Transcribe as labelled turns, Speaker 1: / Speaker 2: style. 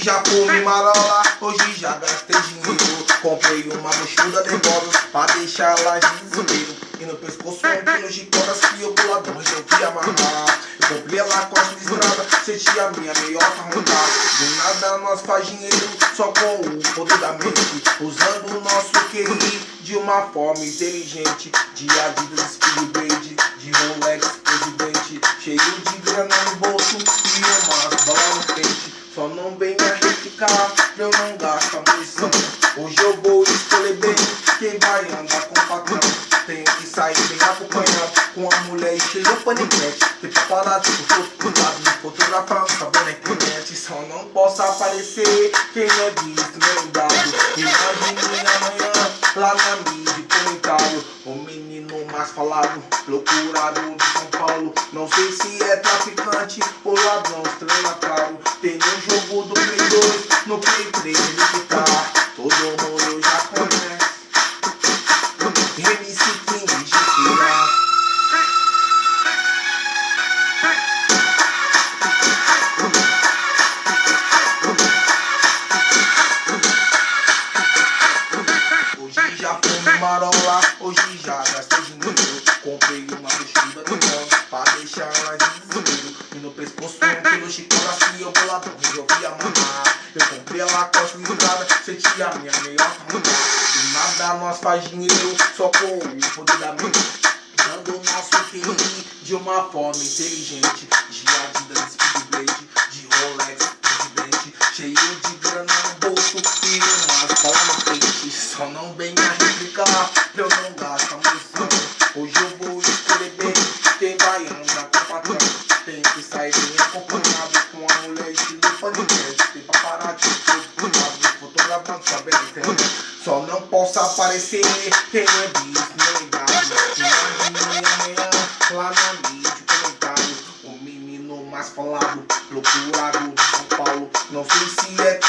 Speaker 1: já fui marola, hoje já gastei dinheiro. Comprei uma buchuda nervosa pra deixar ela de desespero. E no pescoço um quilo de cordas que eu boladão resolvi amarrar. Eu comprei a Lacoste listrada, senti a minha meiota arrancar. Do nada nós faz dinheiro só com o poder da mente, usando o nosso QI de uma forma inteligente. De Adidas, Speedblade, de Rolex, presidente, cheio de grana no bolso e umas balas no pente. Só não venha replicar pra eu não gastar munição. Hoje eu vou escolher bem quem vai andar com o patrão. Tenho que sair bem acompanhado com a mulher e cheio de paniquete. Tem paparazzi por todo lado me fotografando, sabendo na internet. Só não posso aparecer quem é visto nem dado. Imagine amanhã lá na mídia comentário. O menino mais falado, procurado de São Paulo. Não sei se é traficante ou ladrão estelionatário. Tem um jogo do Play 2, no Play 3 ele que tá. Todo mundo já conhece MC King de Tira. Hoje já fui marola, hoje já gastei dinheiro. Comprei uma buchuda de moto pra deixar ela de desespero. E no pescoço um quilo de cordas que eu boladão resolvi amarrar. Eu comprei a Lacoste listrada, senti a minha meiota arrancar. Do nada nós faz dinheiro só com o poder da mente, usando o nosso QI de uma forma inteligente. De Adidas, Speedblade, de Rolex, presidente, cheio de grana no bolso e umas balas no pente. Só não venha replicar pra eu não gastar munição. Hoje eu vou escolher bem quem vai andar com o patrão. Tem que sair bem acompanhado com a mulher estilo paniquete. Tem paparazzi por todo lado me fotografando, sabendo na internet. Só não posso aparecer quem é visto nem dado. Imagine amanhã lá na mídia comentário. O menino mais falado, procurado de São Paulo. Não sei se é